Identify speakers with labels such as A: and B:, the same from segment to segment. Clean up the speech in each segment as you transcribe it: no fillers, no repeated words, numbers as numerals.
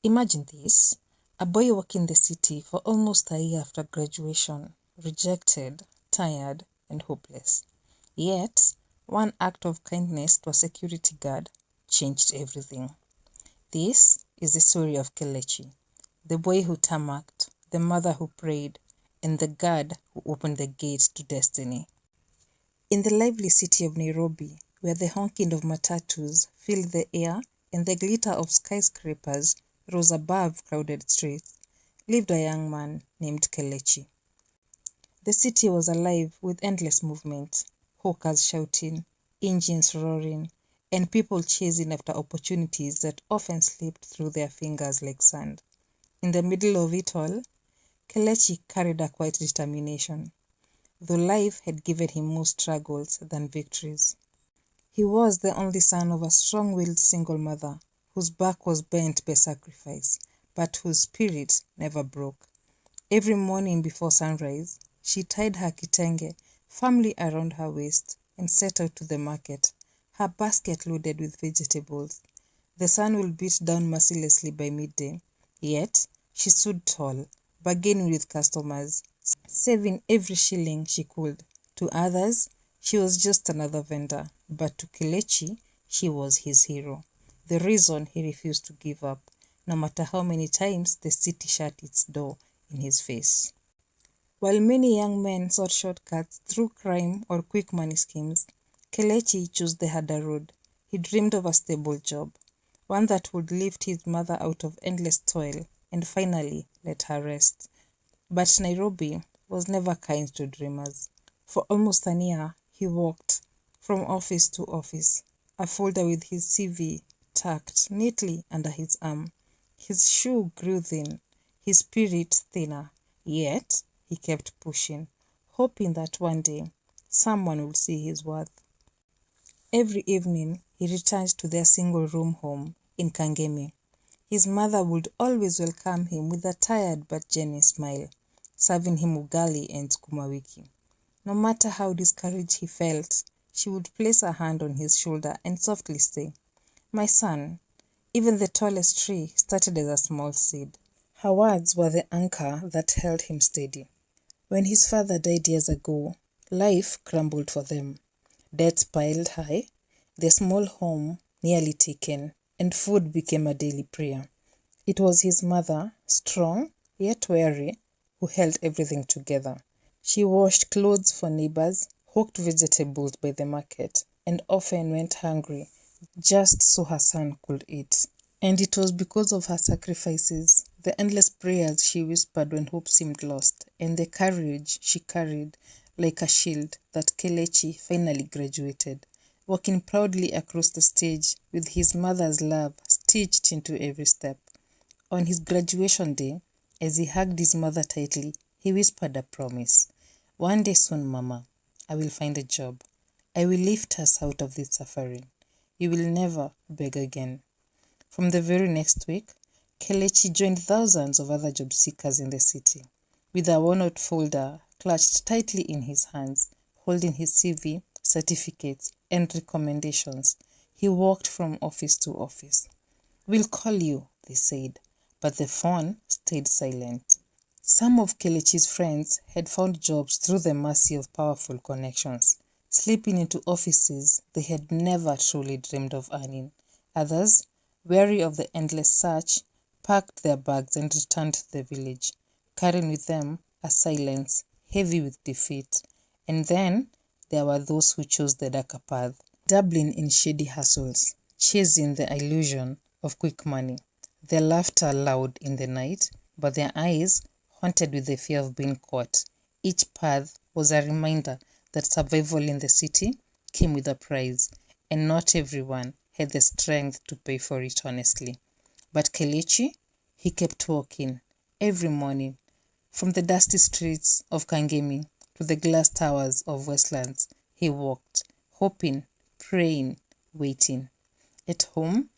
A: Imagine this, a boy walking the city for almost a year after graduation, rejected, tired, and hopeless. Yet, one act of kindness to a security guard changed everything. This is the story of Kelechi, the boy who tarmacked, the mother who prayed, and the guard who opened the gate to destiny. In the lively city of Nairobi, where the honking of matatus filled the air and the glitter of skyscrapers rose above crowded streets, lived a young man named Kelechi. The city was alive with endless movement, hawkers shouting, engines roaring, and people chasing after opportunities that often slipped through their fingers like sand. In the middle of it all, Kelechi carried a quiet determination, though life had given him more struggles than victories. He was the only son of a strong-willed single mother whose back was bent by sacrifice, but whose spirit never broke. Every morning before sunrise, she tied her kitenge firmly around her waist and set out to the market, her basket loaded with vegetables. The sun would beat down mercilessly by midday, yet she stood tall, bargaining with customers, saving every shilling she could. To others, she was just another vendor, but to Kelechi, she was his hero. The reason he refused to give up, no matter how many times the city shut its door in his face. While many young men sought shortcuts through crime or quick money schemes, Kelechi chose the harder road. He dreamed of a stable job, one that would lift his mother out of endless toil and finally let her rest. But Nairobi was never kind to dreamers. For almost an year, he walked from office to office, a folder with his CV tucked neatly under his arm. His shoe grew thin, his spirit thinner, yet he kept pushing, hoping that one day someone would see his worth. Every evening, he returned to their single-room home in Kangemi. His mother would always welcome him with a tired but genuine smile, serving him ugali and sukuma wiki. No matter how discouraged he felt, she would place her hand on his shoulder and softly say, "My son, even the tallest tree started as a small seed." Her words were the anchor that held him steady. When his father died years ago, life crumbled for them. Debts piled high, their small home nearly taken, and food became a daily prayer. It was his mother, strong yet wary, who held everything together. She washed clothes for neighbors, hawked vegetables by the market, and often went hungry just so her son could eat. And it was because of her sacrifices, the endless prayers she whispered when hope seemed lost, and the courage she carried like a shield, that Kelechi finally graduated, walking proudly across the stage with his mother's love stitched into every step. On his graduation day, as he hugged his mother tightly, he whispered a promise. "One day soon, Mama, I will find a job. I will lift us out of this suffering. You will never beg again." From the very next week, Kelechi joined thousands of other job seekers in the city. With a worn-out folder clutched tightly in his hands, holding his CV, certificates, and recommendations, he walked from office to office. "We'll call you," they said, but the phone stayed silent. Some of Kelechi's friends had found jobs through the mercy of powerful connections, slipping into offices they had never truly dreamed of earning. Others, weary of the endless search, packed their bags and returned to the village, carrying with them a silence heavy with defeat. And then there were those who chose the darker path, dabbling in shady hustles, chasing the illusion of quick money. Their laughter loud in the night, but their eyes haunted with the fear of being caught. Each path was a reminder that survival in the city came with a price, and not everyone had the strength to pay for it honestly. But Kelechi, he kept walking every morning, from the dusty streets of Kangemi to the glass towers of Westlands. He walked, hoping, praying, waiting. At home,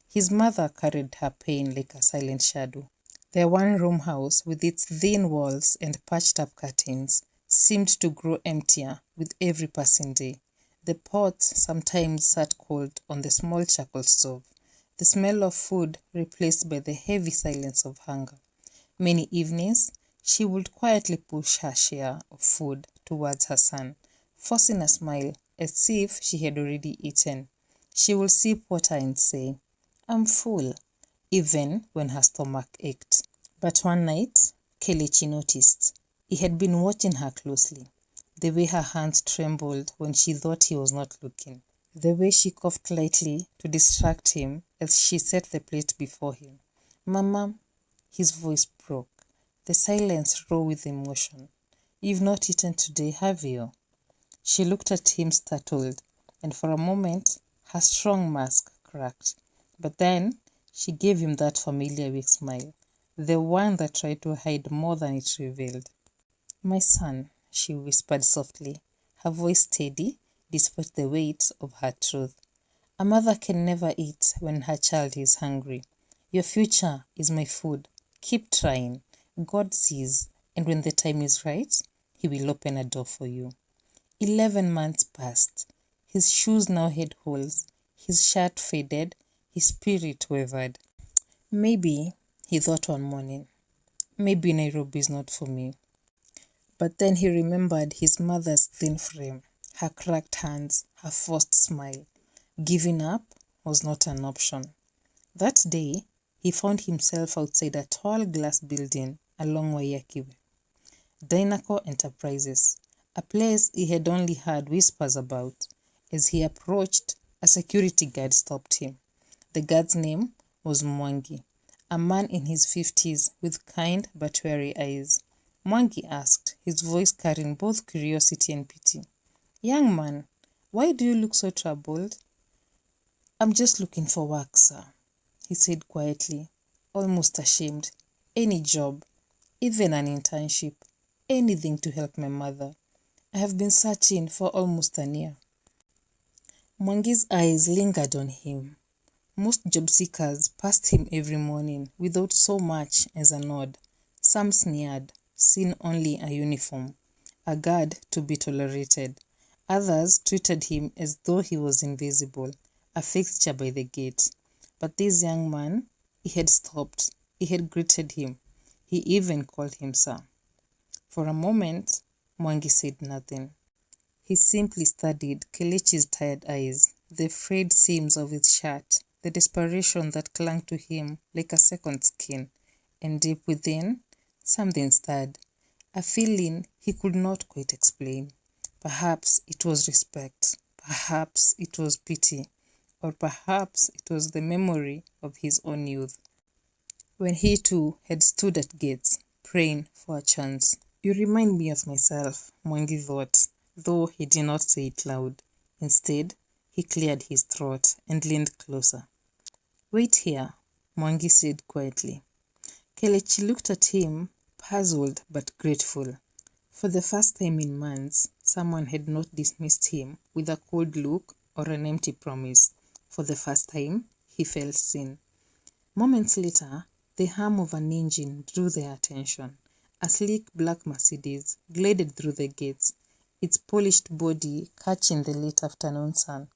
A: his mother carried her pain like a silent shadow. Their one-room house, with its thin walls and patched-up curtains, seemed to grow emptier with every passing day. The pot sometimes sat cold on the small charcoal stove, the smell of food replaced by the heavy silence of hunger. Many evenings, she would quietly push her share of food towards her son, forcing a smile as if she had already eaten. She would sip water and say, "I'm full," even when her stomach ached. But one night, Kelechi noticed. He had been watching her closely. The way her hands trembled when she thought he was not looking. The way she coughed lightly to distract him as she set the plate before him. "Mama," his voice broke, the silence raw with emotion. "You've not eaten today, have you?" She looked at him startled, and for a moment her strong mask cracked. But then she gave him that familiar weak smile, the one that tried to hide more than it revealed. "My son," she whispered softly, her voice steady despite the weight of her truth. "A mother can never eat when her child is hungry. Your future is my food. Keep trying. God sees, and when the time is right, He will open a door for you." 11 months passed. His shoes now had holes, his shirt faded, his spirit wavered. Maybe, he thought one morning, maybe Nairobi is not for me. But then he remembered his mother's thin frame, her cracked hands, her forced smile. Giving up was not an option. That day, he found himself outside a tall glass building along Wayakiwe. Dynaco Enterprises, a place he had only heard whispers about. As he approached, a security guard stopped him. The guard's name was Mwangi, a man in his 50s with kind but wary eyes. Mwangi asked, his voice carrying both curiosity and pity, "Young man, why do you look so troubled?" "I'm just looking for work, sir," he said quietly, almost ashamed. "Any job, even an internship, anything to help my mother. I have been searching for almost a year." Mwangi's eyes lingered on him. Most job seekers passed him every morning without so much as a nod. Some sneered, seeing only a uniform, a guard to be tolerated. Others treated him as though he was invisible, a fixture by the gate. But this young man, he had stopped. He had greeted him. He even called him sir. For a moment, Mwangi said nothing. He simply studied Kelechi's tired eyes, the frayed seams of his shirt, the desperation that clung to him like a second skin. And deep within, something stirred, a feeling he could not quite explain. Perhaps it was respect, perhaps it was pity, or perhaps it was the memory of his own youth, when he too had stood at gates, praying for a chance. "You remind me of myself," Mwangi thought, though he did not say it loud. Instead, he cleared his throat and leaned closer. "Wait here," Mwangi said quietly. Kelechi looked at him, puzzled but grateful. For the first time in months, someone had not dismissed him with a cold look or an empty promise. For the first time, he felt seen. Moments later, the hum of an engine drew their attention. A sleek black Mercedes glided through the gates, its polished body catching the late afternoon sun.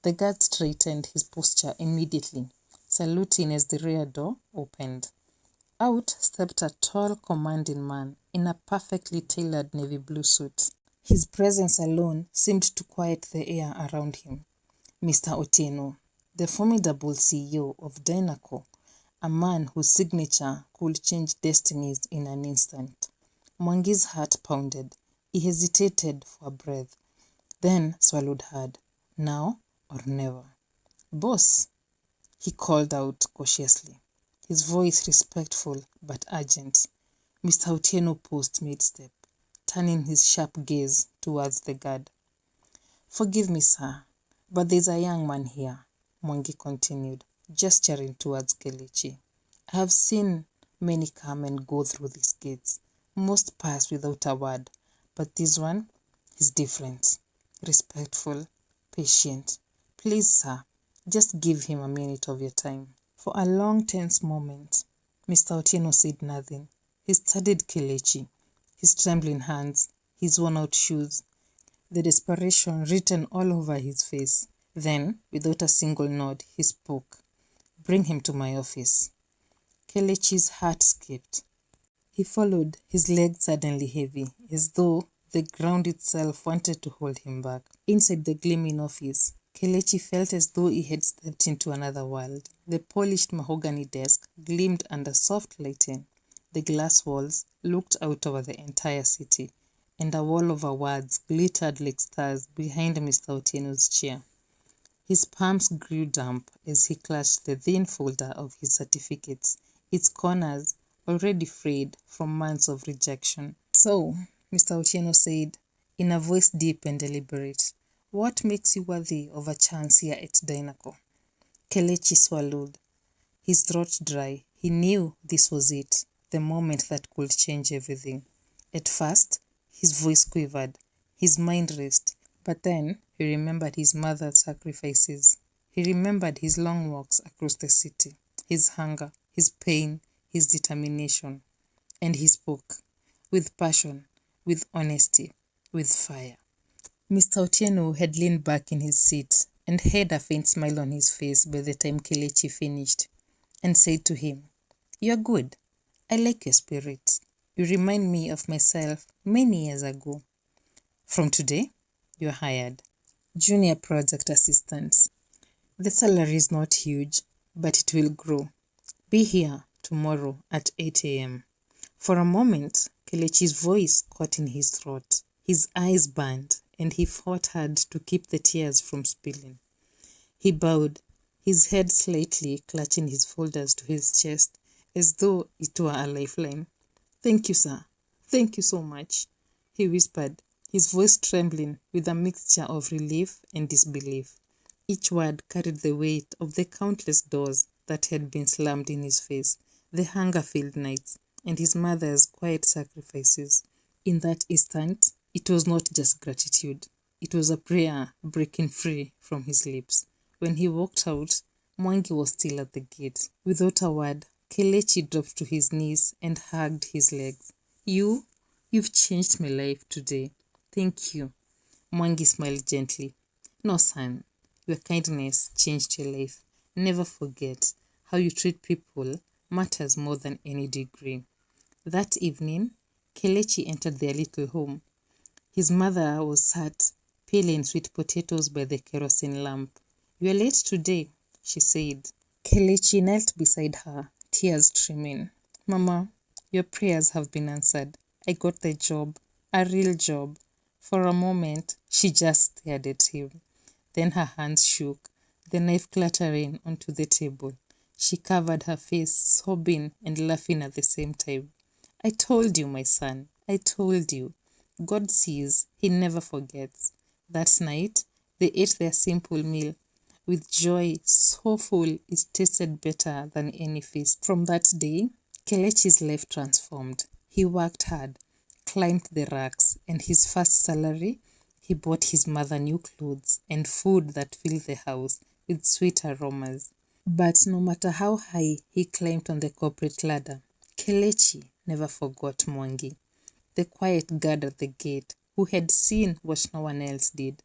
A: The guard straightened his posture immediately, saluting as the rear door opened. Out stepped a tall, commanding man in a perfectly tailored navy blue suit. His presence alone seemed to quiet the air around him. Mr. Otieno, the formidable CEO of Dynaco, a man whose signature could change destinies in an instant. Mwangi's heart pounded. He hesitated for a breath, then swallowed hard. Now or never. "Boss," he called out cautiously, his voice respectful but urgent. Mr. Otieno paused mid-step, turning his sharp gaze towards the guard. "Forgive me, sir, but there's a young man here," Mwangi continued, gesturing towards Kelechi. "I have seen many come and go through these gates. Most pass without a word, but this one is different. Respectful, patient. Please, sir, just give him a minute of your time." For a long, tense moment, Mr. Otieno said nothing. He studied Kelechi, his trembling hands, his worn-out shoes, the desperation written all over his face. Then, without a single nod, he spoke. Bring him to my office. Kelechi's heart skipped. He followed, his legs suddenly heavy, as though the ground itself wanted to hold him back. Inside the gleaming office, Kelechi felt as though he had stepped into another world. The polished mahogany desk gleamed under soft lighting. The glass walls looked out over the entire city, and a wall of awards glittered like stars behind Mr. Otieno's chair. His palms grew damp as he clutched the thin folder of his certificates, its corners already frayed from months of rejection. "So," Mr. Otieno said, in a voice deep and deliberate, "what makes you worthy of a chance here at Dynaco?" Kelechi swallowed, his throat dry. He knew this was it, the moment that could change everything. At first, his voice quivered, his mind raced, but then he remembered his mother's sacrifices. He remembered his long walks across the city, his hunger, his pain, his determination. And he spoke, with passion, with honesty, with fire. Mr. Otieno had leaned back in his seat and had a faint smile on his face by the time Kelechi finished, and said to him, "You're good. I like your spirit. You remind me of myself many years ago. From today, you're hired. Junior project assistant. The salary is not huge, but it will grow. Be here tomorrow at 8 a.m. For a moment, Kelechi's voice caught in his throat. His eyes burned, and he fought hard to keep the tears from spilling. He bowed, his head slightly clutching his folders to his chest, as though it were a lifeline. "Thank you, sir. Thank you so much," he whispered, his voice trembling with a mixture of relief and disbelief. Each word carried the weight of the countless doors that had been slammed in his face, the hunger-filled nights, and his mother's quiet sacrifices. In that instant, it was not just gratitude. It was a prayer breaking free from his lips. When he walked out, Mwangi was still at the gate. Without a word, Kelechi dropped to his knees and hugged his legs. You've changed my life today. Thank you." Mwangi smiled gently. "No, son. Your kindness changed your life. Never forget, how you treat people matters more than any degree." That evening, Kelechi entered their little home. His mother was sat, peeling sweet potatoes by the kerosene lamp. "You're late today," she said. Kelechi knelt beside her, tears streaming. "Mama, your prayers have been answered. I got the job, a real job." For a moment, she just stared at him. Then her hands shook, the knife clattering onto the table. She covered her face, sobbing and laughing at the same time. "I told you, my son. I told you. God sees, He never forgets." That night, they ate their simple meal with joy so full it tasted better than any feast. From that day, Kelechi's life transformed. He worked hard, climbed the ranks, and his first salary, he bought his mother new clothes and food that filled the house with sweet aromas. But no matter how high he climbed on the corporate ladder, Kelechi never forgot Mwangi, the quiet guard at the gate who had seen what no one else did.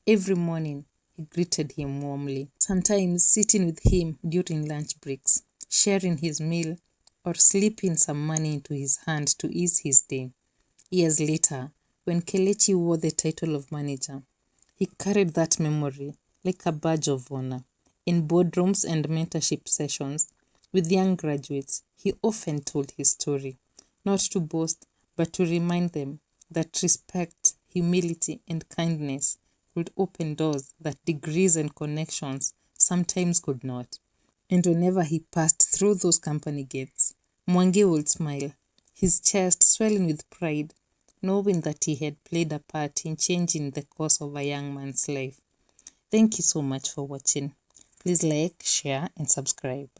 A: Every morning, he greeted him warmly, sometimes sitting with him during lunch breaks, sharing his meal, or slipping some money into his hand to ease his day. Years later, when Kelechi wore the title of manager, he carried that memory like a badge of honor. In boardrooms and mentorship sessions with young graduates, he often told his story, not to boast, but to remind them that respect, humility, and kindness could open doors that degrees and connections sometimes could not. And whenever he passed through those company gates, Mwangi would smile, his chest swelling with pride, knowing that he had played a part in changing the course of a young man's life. Thank you so much for watching. Please like, share, and subscribe.